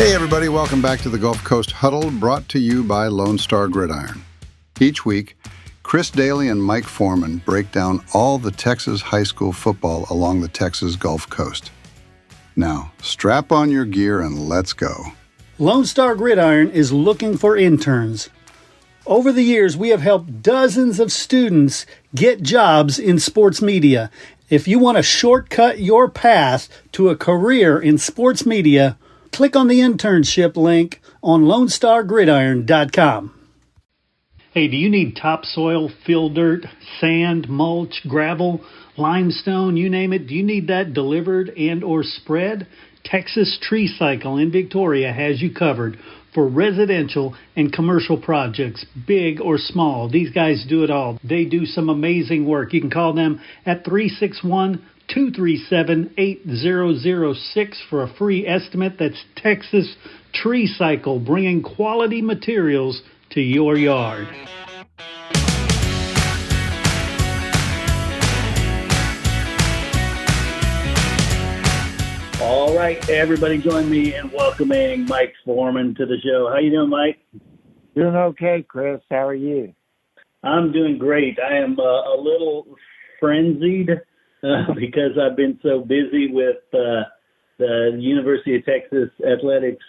Hey everybody, welcome back to the Gulf Coast Huddle, brought to you by Lone Star Gridiron. Each week, Chris Daly and Mike Foreman break down all the Texas high school football along the Texas Gulf Coast. Now, strap on your gear and let's go. Lone Star Gridiron is looking for interns. Over the years, we have helped dozens of students get jobs in sports media. If you want to shortcut your path to a career in sports media, click on the internship link on LoneStarGridiron.com. Hey, do you need topsoil, fill dirt, sand, mulch, gravel, limestone, you name it? Do you need that delivered and or spread? Texas Tree Cycle in Victoria has you covered for residential and commercial projects, big or small. These guys do it all. They do some amazing work. You can call them at 361-237-8006 for a free estimate. That's Texas Tree Cycle, bringing quality materials to your yard. All right, everybody join me in welcoming Mike Foreman to the show. How you doing, Mike? Doing okay, Chris. How are you? I'm doing great. I am a little frenzied because I've been so busy with the University of Texas Athletics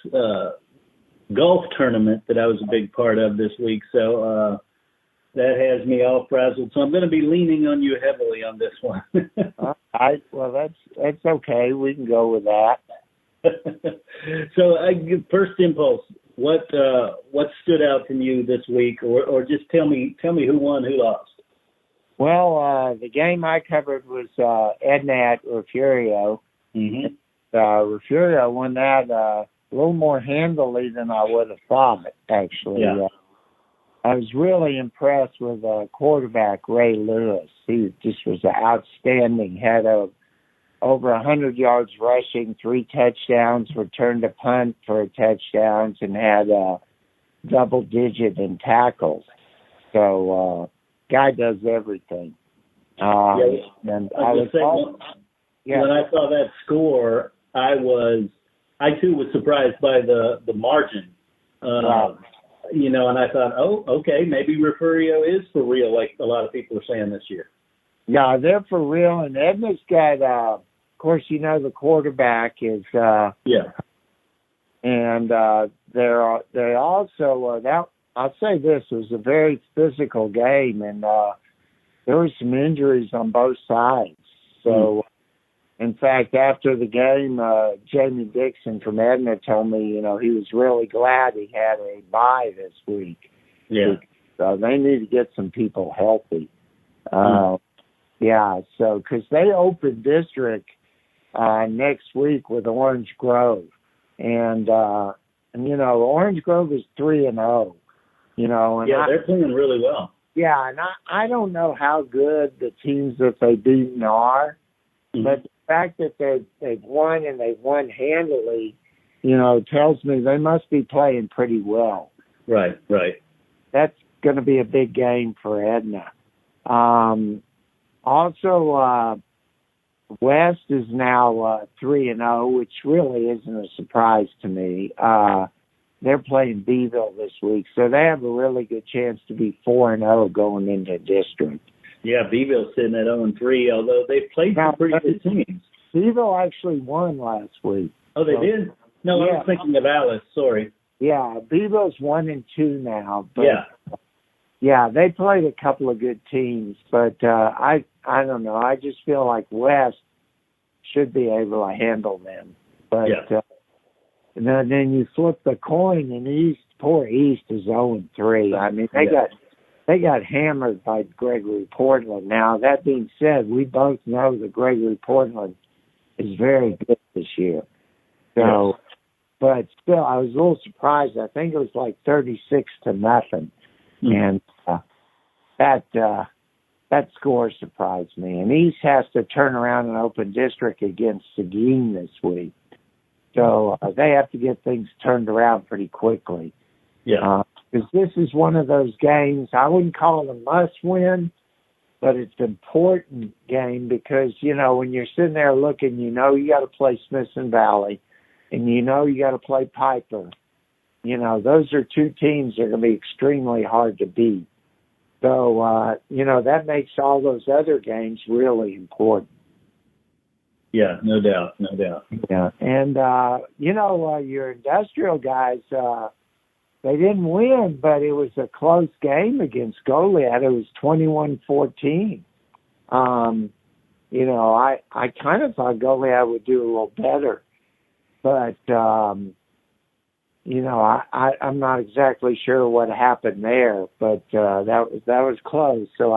golf tournament that I was a big part of this week. So that has me all frazzled. So I'm going to be leaning on you heavily on this one. Well, that's okay. We can go with that. So, first impulse, what stood out to you this week, or just tell me who won, who lost? Well, the game I covered was Edna at Refugio. Mm-hmm. Refugio won that a little more handily than I would have thought, actually. Yeah. I was really impressed with quarterback Ray Lewis. He just was outstanding. Had over 100 yards rushing, 3 touchdowns, returned a punt for touchdowns, and had double digit in tackles. So, guy does everything. And when I saw that score, I too was surprised by the margin. Wow. And I thought, okay, maybe Refugio is for real, like a lot of people are saying this year. Yeah, they're for real. And Edna's got, of course, the quarterback is. Yeah. And they also, I'll say this, it was a very physical game, and there were some injuries on both sides. So, in fact, after the game, Jamie Dixon from Edna told me, he was really glad he had a bye this week. Yeah. So they need to get some people healthy. Yeah, so because they open district next week with Orange Grove. And Orange Grove is 3-0. And they're playing really well. Yeah, and I don't know how good the teams that they've beaten are, but the fact that they've won and they've won handily, tells me they must be playing pretty well. Right. That's going to be a big game for Edna. Also, West is now 3-0, which really isn't a surprise to me. They're playing Beeville this week, so they have a really good chance to be 4-0 going into district. Yeah, Beeville's sitting at 0-3, although they've played some pretty good teams. Beeville actually won last week. Oh, they did? No, yeah. I was thinking of Alice, sorry. Yeah, Beeville's 1-2 now. But, yeah, they played a couple of good teams, but I don't know. I just feel like West should be able to handle them. But and then you flip the coin, and East, poor East is 0-3. I mean, they got hammered by Gregory Portland. Now, that being said, we both know that Gregory Portland is very good this year. So, but still, I was a little surprised. I think it was like 36-0, and that score surprised me. And East has to turn around and open district against Seguin this week. So they have to get things turned around pretty quickly. Yeah. Because this is one of those games, I wouldn't call it a must-win, but it's an important game because, when you're sitting there looking, you got to play Smithson Valley. and you got to play Piper. Those are two teams that are going to be extremely hard to beat. So, that makes all those other games really important. Yeah, no doubt. Yeah, and, your industrial guys, they didn't win, but it was a close game against Goliad. It was 21-14. I kind of thought Goliad would do a little better, but, I'm not exactly sure what happened there, but that was close. So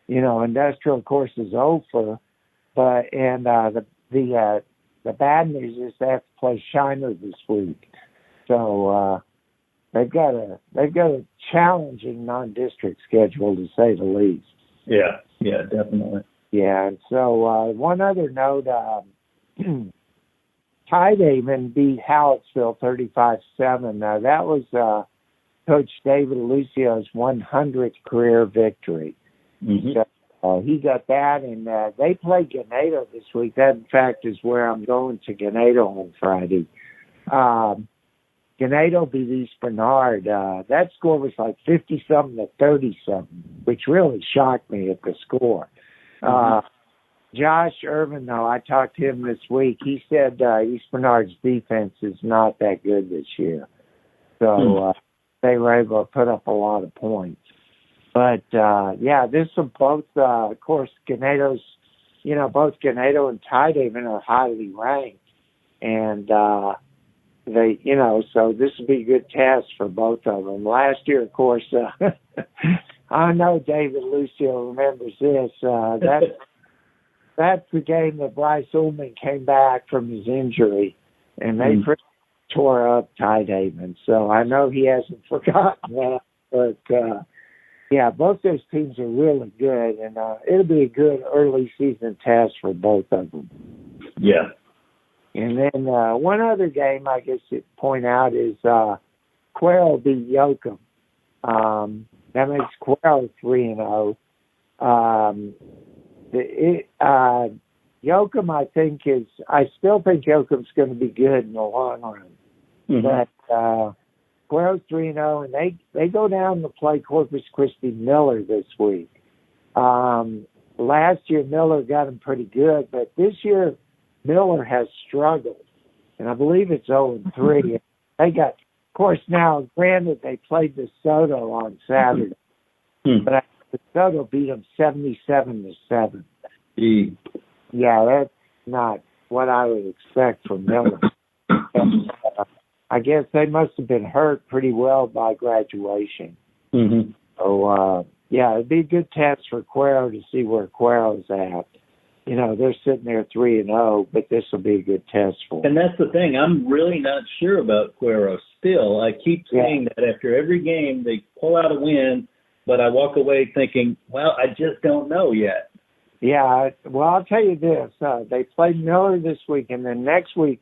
industrial, of course, is over, but the bad news is they have to play Shiner this week. So they've got a challenging non-district schedule, to say the least. Yeah, definitely. Yeah, and so one other note, Tidehaven beat Hallettsville 35-7. That was Coach David Lucio's 100th career victory. Mm-hmm. So he got that, and they play Ganado this week. That, in fact, is where I'm going to Ganado on Friday. Ganado beat East Bernard. That score was like 50-something to 30-something, which really shocked me at the score. Josh Irvin, though, I talked to him this week. He said East Bernard's defense is not that good this year. So they were able to put up a lot of points. But, this will both, of course, Ganado's, both Ganado and Tidehaven are highly ranked. And they, so this will be a good test for both of them. Last year, of course, I know David Lucio remembers this. That's the game that Bryce Ullman came back from his injury, and they pretty tore up Tidehaven. So I know he hasn't forgotten that. But, both those teams are really good, and it'll be a good early season test for both of them. Yeah. And then one other game I guess to point out is Quail beat Yoakum. That makes Quail 3-0. Yoakum, I still think Yoakum's going to be good in the long run. Mm-hmm. But Quail's 3-0, and they go down to play Corpus Christi Miller this week. Last year, Miller got them pretty good, but this year, Miller has struggled, and I believe it's 0-3. They got, of course, now, granted, they played DeSoto on Saturday, but DeSoto beat them 77-7. Yeah, that's not what I would expect from Miller. I guess they must have been hurt pretty well by graduation. Mm-hmm. So, it'd be a good test for Cuero to see where Cuero's at. They're sitting there 3-0, but this will be a good test for them. And that's the thing. I'm really not sure about Cuero still. I keep saying that after every game they pull out a win, but I walk away thinking, well, I just don't know yet. Yeah, well, I'll tell you this. They played Miller this week, and then next week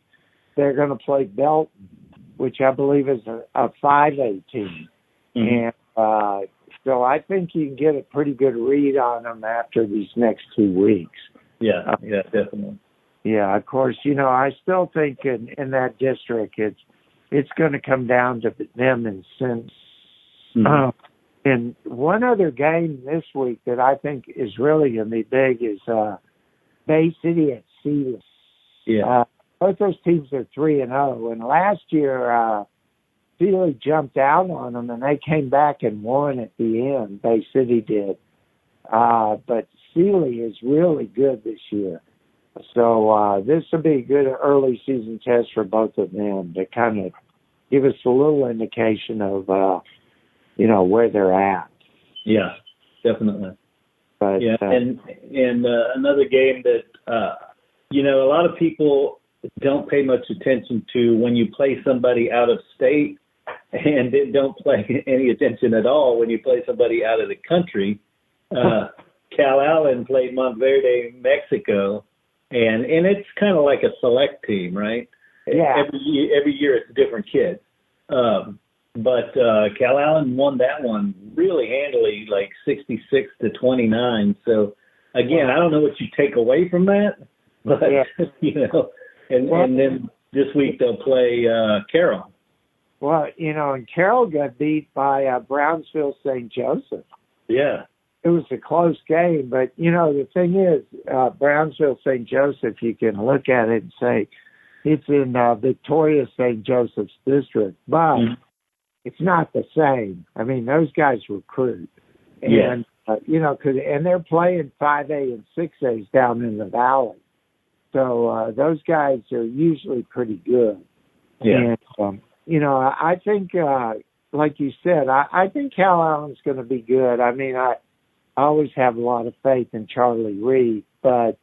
they're going to play Belton, which I believe is a 5A team. Mm-hmm. And so I think you can get a pretty good read on them after these next 2 weeks. Yeah, definitely. Yeah, of course, I still think in that district it's going to come down to them and Sims. Mm-hmm. And one other game this week that I think is really going to be big is Bay City at Sealy. Yeah. Both those teams are 3-0, and last year Sealy jumped out on them, and they came back and won at the end. Bay City did. But Sealy is really good this year. So this will be a good early season test for both of them to kind of give us a little indication of, where they're at. Yeah, definitely. But, and another game that, a lot of people don't pay much attention to when you play somebody out of state, and don't pay any attention at all when you play somebody out of the country. Cal Allen played Monteverde, Mexico, and it's kind of like a select team, right? Yeah. Every year it's a different kid. But Cal Allen won that one really handily, like 66-29. So again, I don't know what you take away from that, but and then this week they'll play Carroll. Well, and Carroll got beat by Brownsville St. Joseph. Yeah. It was a close game, but, the thing is, Brownsville St. Joseph, you can look at it and say it's in Victoria St. Joseph's district, but it's not the same. I mean, those guys recruit. And, and they're playing 5A and 6As down in the valley. So those guys are usually pretty good. Yeah. And, I think, like you said, I think Cal Allen's going to be good. I mean, I always have a lot of faith in Charlie Reed, but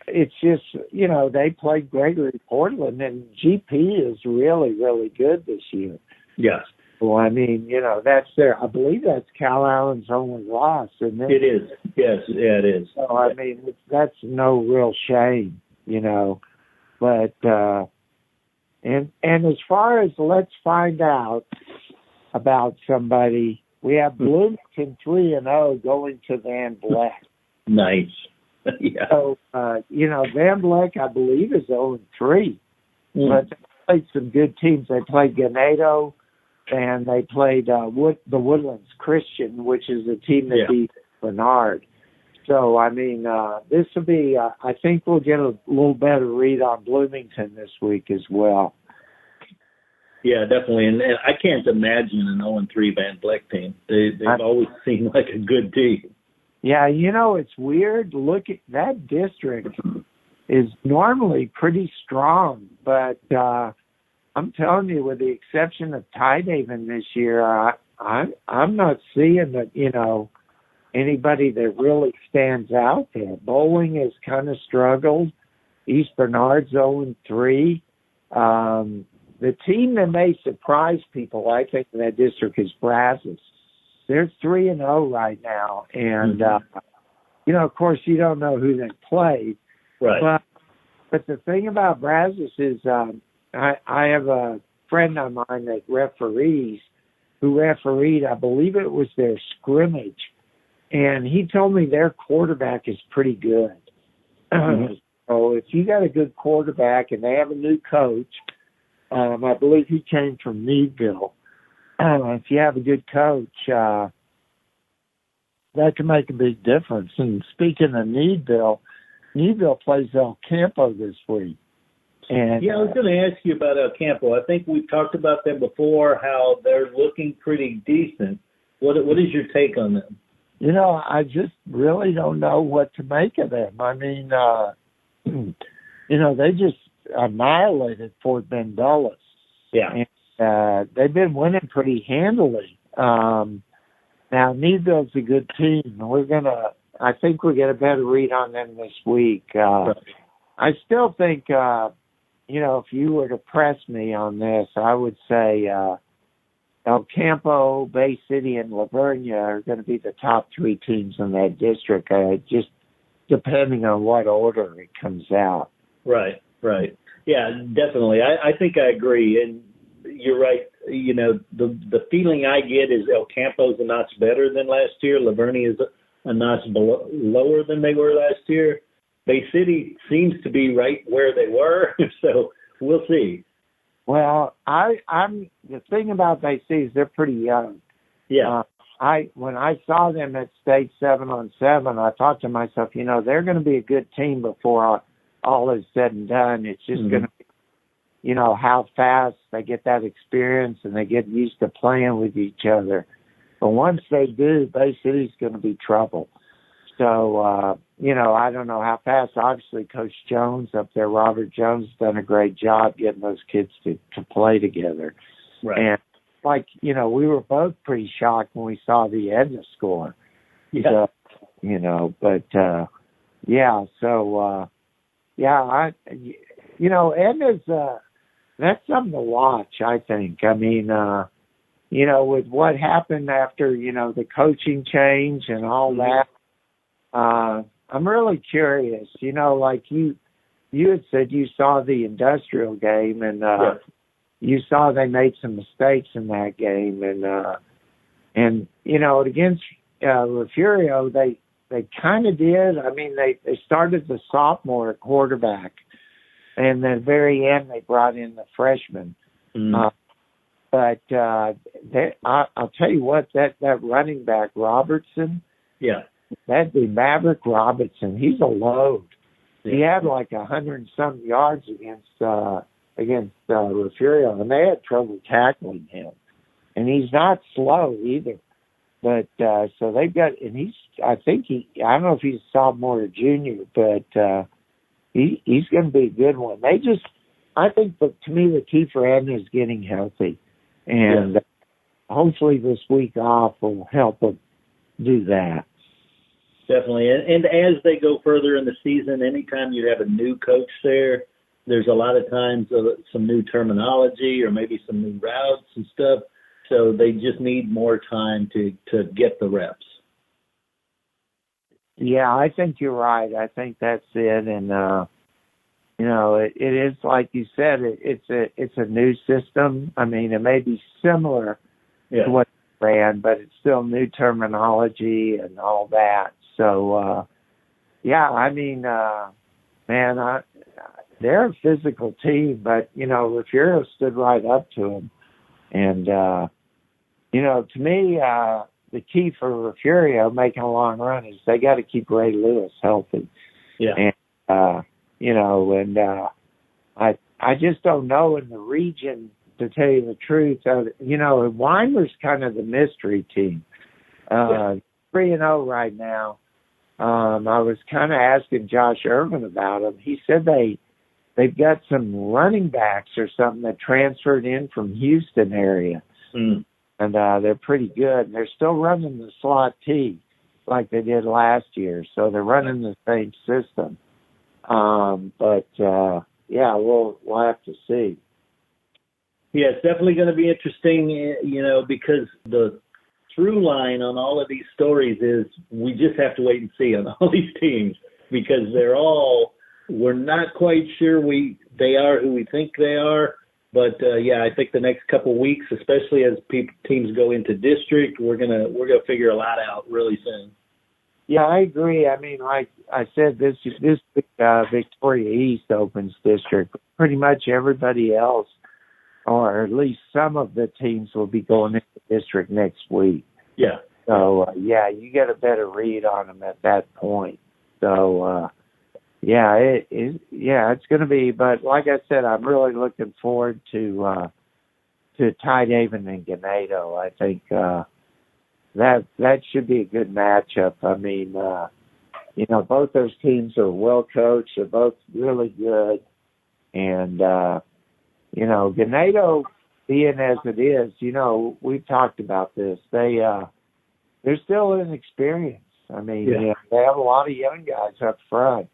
it's just, they played Gregory Portland, and GP is really, really good this year. Yes. Well, I mean, that's I believe that's Cal Allen's only loss, isn't it? It is. Yes, yeah, it is. So, I mean, that's no real shame, But, and as far as let's find out about somebody, we have Bloomington 3-0 going to Van Vleck. Nice. Yeah. So, Van Vleck, I believe, is 0-3. But they played some good teams. They played Ganado, and they played the Woodlands Christian, which is a team that beat Bernard. So, I mean, this will be, I think we'll get a little better read on Bloomington this week as well. Yeah, definitely. And I can't imagine an 0-3 Van Vleck team. They've always seemed like a good team. Yeah, it's weird. Look at that district is normally pretty strong, but I'm telling you, with the exception of Tidehaven this year, I'm not seeing that, anybody that really stands out there. Bowling has kind of struggled. East Bernard's 0-3. The team that may surprise people, I think, in that district is Brazos. They're 3-0 right now. And, of course, you don't know who they played. Right. But the thing about Brazos is I have a friend of mine that referees who refereed, I believe it was their scrimmage. And he told me their quarterback is pretty good. So if you got a good quarterback and they have a new coach, I believe he came from Meadville. If you have a good coach, that can make a big difference. And speaking of Meadville plays El Campo this week. And I was going to ask you about El Campo. I think we've talked about them before, how they're looking pretty decent. What is your take on them? I just really don't know what to make of them. I mean, they just annihilated Fort Bend Dulles. Yeah. And they've been winning pretty handily. Now, Meadville's a good team. I think we'll get a better read on them this week. I still think, if you were to press me on this, I would say El Campo, Bay City, and Lavernia are going to be the top three teams in that district, just depending on what order it comes out. Right. Yeah, definitely. I think I agree. And you're right. The feeling I get is El Campo's a notch better than last year. Lavernia is a notch lower than they were last year. Bay City seems to be right where they were, so we'll see. Well, I'm the thing about Bay City is they're pretty young. Yeah. When I saw them at state 7-on-7, I thought to myself, they're going to be a good team before all is said and done. It's just going to be, how fast they get that experience and they get used to playing with each other. But once they do, Bay City's going to be trouble. So, I don't know how fast. Obviously, Coach Jones up there, Robert Jones, has done a great job getting those kids to play together. Right. And, we were both pretty shocked when we saw the Edna score. Yeah. So, Edna's, that's something to watch, I think. I mean, with what happened after, the coaching change and all that, I'm really curious. Like you had said you saw the Industrial game, and you saw they made some mistakes in that game, and against Refugio, they kind of did. I mean, they started the sophomore at quarterback, And at the very end, they brought in the freshman. But I'll tell you what, that running back Robertson, that'd be Maverick Robertson. He's a load. Yeah. He had like 100-some yards against Refugio, and they had trouble tackling him. And he's not slow either. But so they've got, and I don't know if he's a sophomore or junior, but he's going to be a good one. I think, but to me, the key for Edna is getting healthy. And hopefully this week off will help them do that. Definitely. And as they go further in the season, anytime you have a new coach there, there's a lot of times some new terminology or maybe some new routes and stuff. So they just need more time to get the reps. Yeah, I think you're right. I think that's it. And, it is like you said, it's a new system. I mean, it may be similar to what they ran, but it's still new terminology and all that. So, I mean, man, they're a physical team, but, Refugio stood right up to them. And, to me, the key for Refugio making a long run is they got to keep Ray Lewis healthy. Yeah. And, I just don't know in the region, to tell you the truth. Weimer's kind of the mystery team. 3-0 right now. I was kind of asking Josh Irvin about them. He said they've got some running backs or something that transferred in from Houston area. And they're pretty good. They're still running the slot T like they did last year. So they're running the same system. We'll have to see. Yeah, it's definitely going to be interesting, because the through line on all of these stories is we just have to wait and see on all these teams because we're not quite sure they are who we think they are. But I think the next couple of weeks, especially as teams go into district, we're gonna figure a lot out really soon. Yeah, I agree. I mean, like I said, this Victoria East opens district. Pretty much everybody else, or at least some of the teams, will be going into district next week. Yeah. So you get a better read on them at that point. So it's going to be. But like I said, I'm really looking forward to Tidehaven and Ganado. I think that should be a good matchup. I mean, both those teams are well coached. They're both really good, and Ganado, being as it is, we've talked about this. They're still inexperienced. I mean, they have a lot of young guys up front.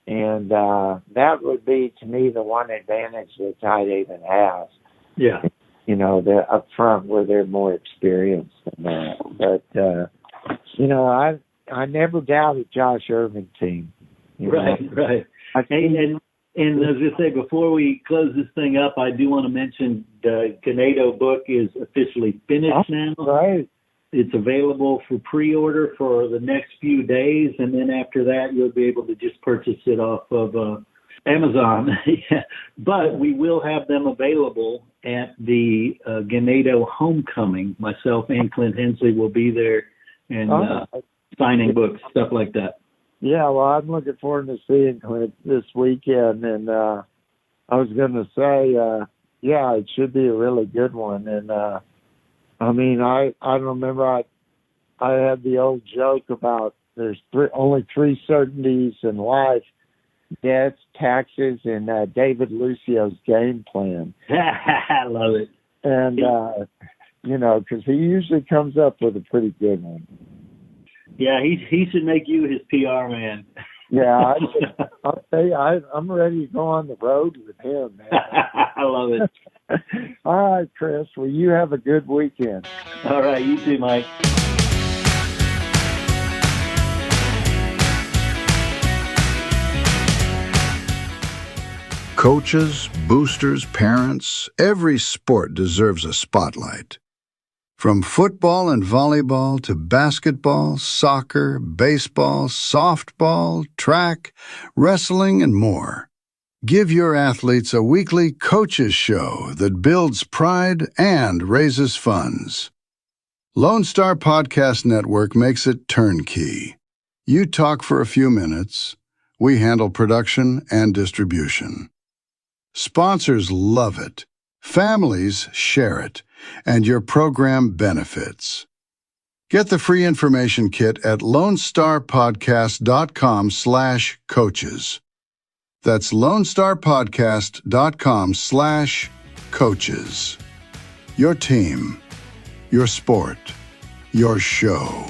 And that would be, to me, the one advantage that Tidehaven has. Yeah. They're up front where they're more experienced than that. But, I never doubted Josh Irvin team. Right. And as I say, before we close this thing up, I do want to mention the Ganado book is officially finished now. Right. It's available for pre-order for the next few days, and then after that, you'll be able to just purchase it off of Amazon. But we will have them available at the Ganado Homecoming. Myself and Clint Hensley will be there and signing books, stuff like that. Yeah, well, I'm looking forward to seeing Clint this weekend, and I was going to say, it should be a really good one, and I mean, I remember I had the old joke about there's only three certainties in life: debts, taxes, and David Lucio's game plan. I love it. And, because he usually comes up with a pretty good one. Yeah, he should make you his PR man. Yeah, I'll tell you, I'm ready to go on the road with him, man. I love it. All right, Chris. Well, you have a good weekend. All right, you too, Mike. Coaches, boosters, parents, every sport deserves a spotlight. From football and volleyball to basketball, soccer, baseball, softball, track, wrestling, and more. Give your athletes a weekly coaches show that builds pride and raises funds. Lone Star Podcast Network makes it turnkey. You talk for a few minutes. We handle production and distribution. Sponsors love it. Families share it. And your program benefits. Get the free information kit at lonestarpodcast.com/coaches. That's lonestarpodcast.com/coaches. Your team, your sport, your show.